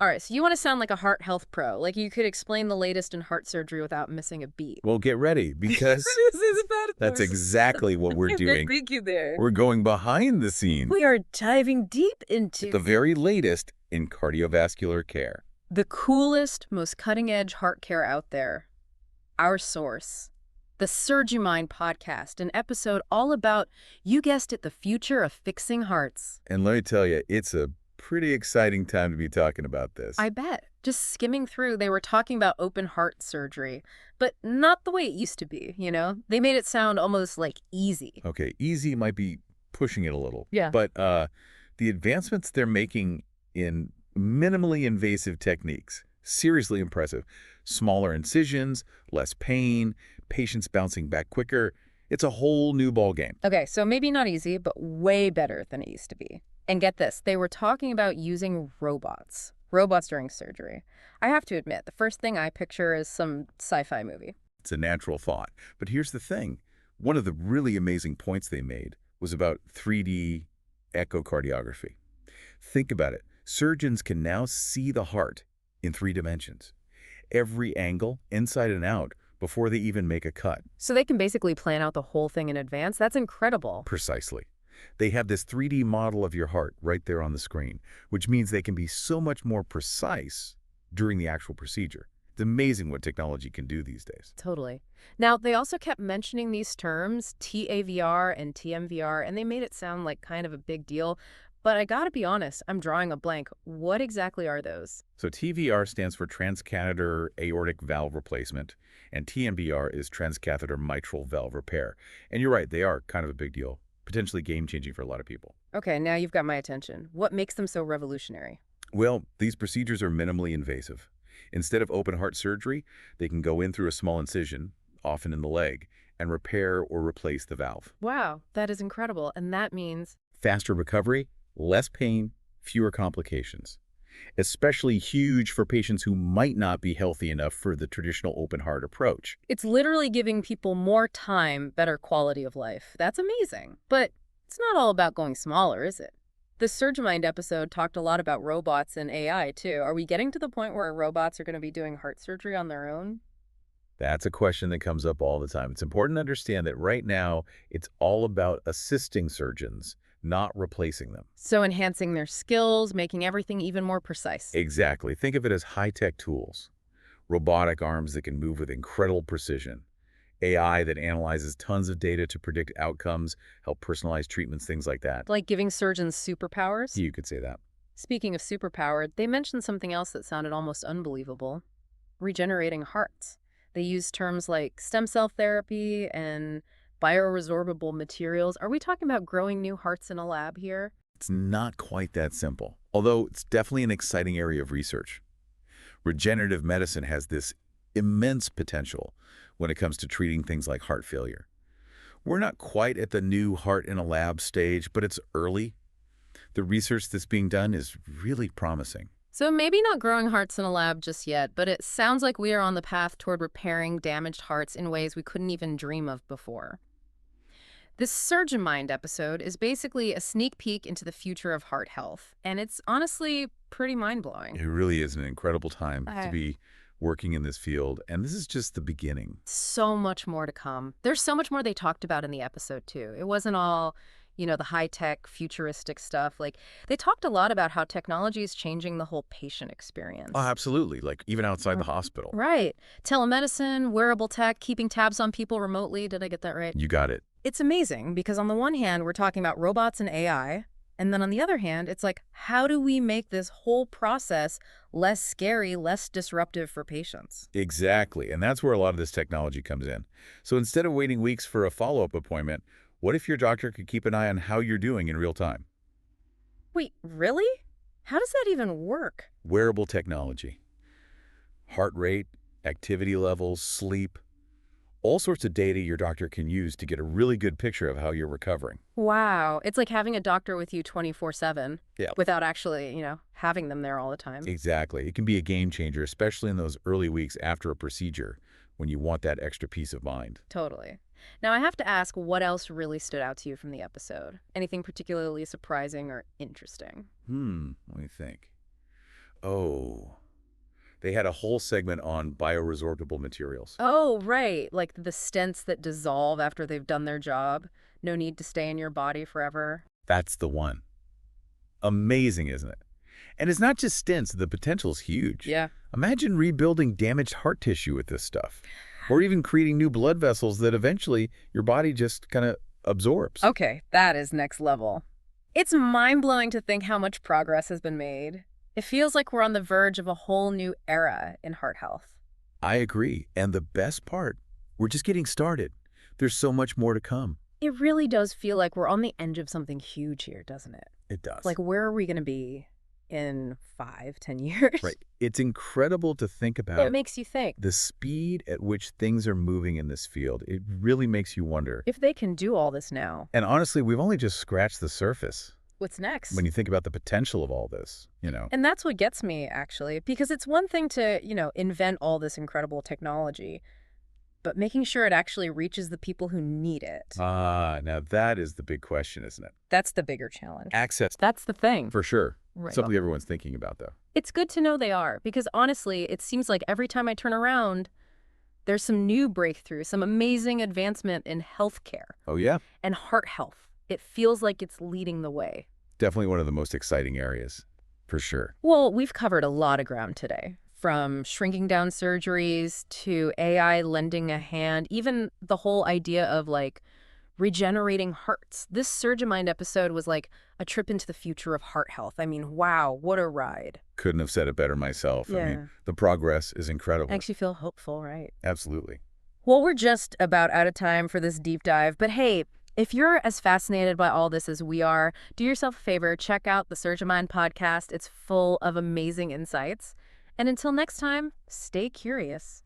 All right, so you want to sound like a heart health pro. Like you could explain the latest in heart surgery without missing a beat. Well, get ready, because This is bad at that's first. exactly what we're doing. Thank you there. We're going behind the scenes. We are diving deep into The very latest in cardiovascular care. the coolest, most cutting-edge heart care out there. Our source, the SurgiMind Podcast, an episode all about, you guessed it, the future of fixing hearts. And let me tell you, it's a pretty exciting time to be talking about this. I bet. Just skimming through, they were talking about open heart surgery, but not the way it used to be, you know? They made it sound almost like easy. Okay, easy might be pushing it a little. Yeah. But the advancements they're making in minimally invasive techniques, seriously impressive. Smaller incisions, less pain, patients bouncing back quicker. It's a whole new ballgame. Okay, so maybe not easy, but way better than it used to be. And get this, they were talking about using robots during surgery. I have to admit, the first thing I picture is some sci-fi movie. It's a natural thought. But here's the thing. One of the really amazing points they made was about 3D echocardiography. Think about it. Surgeons can now see the heart in 3 dimensions. Every angle, inside and out, before they even make a cut. So they can basically plan out the whole thing in advance? That's incredible. Precisely. They have this 3D model of your heart right there on the screen, which means they can be so much more precise during the actual procedure. It's amazing what technology can do these days. Totally. Now, they also kept mentioning these terms, TAVR and TMVR, and they made it sound like kind of a big deal. But I gotta be honest, I'm drawing a blank. What exactly are those? So TVR stands for transcatheter aortic valve replacement, and TMVR is transcatheter mitral valve repair. And you're right, they are kind of a big deal, potentially game-changing for a lot of people. Okay, now you've got my attention. What makes them so revolutionary? Well, these procedures are minimally invasive. Instead of open heart surgery, they can go in through a small incision, often in the leg, and repair or replace the valve. Wow, that is incredible. And that means Faster recovery, less pain, fewer complications. Especially huge for patients who might not be healthy enough for the traditional open heart approach. it's literally giving people more time, better quality of life. That's amazing. But it's not all about going smaller, is it? The SurgiMind episode talked a lot about robots and AI, too. Are we getting to the point where robots are going to be doing heart surgery on their own? That's a question that comes up all the time. It's important to understand that right now, it's all about assisting surgeons, not replacing them. So enhancing their skills, making everything even more precise. Exactly. Think of it as high-tech tools. Robotic arms that can move with incredible precision. AI that analyzes tons of data to predict outcomes, help personalize treatments, things like that. Like giving surgeons superpowers? You could say that. Speaking of superpowered, they mentioned something else that sounded almost unbelievable. Regenerating hearts. They used terms like stem cell therapy and bioresorbable materials. Are we talking about growing new hearts in a lab here? It's not quite that simple, although it's definitely an exciting area of research. Regenerative medicine has this immense potential when it comes to treating things like heart failure. We're not quite at the new heart in a lab stage, but it's early. The research that's being done is really promising. So maybe not growing hearts in a lab just yet, but it sounds like we are on the path toward repairing damaged hearts in ways we couldn't even dream of before. This SurgiMind episode is basically a sneak peek into the future of heart health, and it's honestly pretty mind-blowing. It really is an incredible time to be working in this field, and this is just the beginning. So much more to come. There's so much more they talked about in the episode, too. It wasn't all, you know, the high-tech, futuristic stuff. Like, they talked a lot about how technology is changing the whole patient experience. Oh, absolutely. Like, even outside the hospital. Right. Telemedicine, wearable tech, keeping tabs on people remotely. Did I get that right? You got it. It's amazing because on the one hand, we're talking about robots and AI, and then on the other hand, it's like, how do we make this whole process less scary, less disruptive for patients? Exactly. And that's where a lot of this technology comes in. So instead of waiting weeks for a follow-up appointment, what if your doctor could keep an eye on how you're doing in real time? Wait, really? How does that even work? Wearable technology. Heart rate, activity levels, sleep. All sorts of data your doctor can use to get a really good picture of how you're recovering. Wow. It's like having a doctor with you 24/7 Yeah. without actually, having them there all the time. Exactly. It can be a game changer, especially in those early weeks after a procedure when you want that extra peace of mind. Totally. Now, I have to ask, what else really stood out to you from the episode? Anything particularly surprising or interesting? Let me think. Oh, they had a whole segment on bioresorbable materials. Oh, right. Like the stents that dissolve after they've done their job. No need to stay in your body forever. That's the one. Amazing, isn't it? And it's not just stents. The potential's huge. Yeah. Imagine rebuilding damaged heart tissue with this stuff. Or even creating new blood vessels that eventually your body just kind of absorbs. Okay, that is next level. It's mind-blowing to think how much progress has been made. It feels like we're on the verge of a whole new era in heart health. I agree. And the best part, we're just getting started. There's so much more to come. It really does feel like we're on the edge of something huge here, doesn't it? It does. Like, where are we going to be in 5, 10 years? Right. It's incredible to think about. It makes you think. The speed at which things are moving in this field. It really makes you wonder. If they can do all this now, And honestly, we've only just scratched the surface what's next? when you think about the potential of all this, And that's what gets me, actually, because it's one thing to, invent all this incredible technology, but making sure it actually reaches the people who need it. Now that is the big question, isn't it? That's the bigger challenge. Access, That's the thing. for sure. Right. Something everyone's thinking about, though. It's good to know they are, because honestly, it seems like every time I turn around, there's some new breakthrough, some amazing advancement in healthcare Oh, yeah? and heart health. It feels like it's leading the way. Definitely one of the most exciting areas, for sure. Well, we've covered a lot of ground today, from shrinking down surgeries to AI lending a hand, even the whole idea of regenerating hearts. This SurgiMind episode was like a trip into the future of heart health. I mean, wow, what a ride. Couldn't have said it better myself. I Yeah. mean, the progress is incredible. Makes you feel hopeful, right? Absolutely. Well, we're just about out of time for this deep dive, but hey, if you're as fascinated by all this as we are, do yourself a favor, check out the SurgiMind podcast. It's full of amazing insights. And until next time, stay curious.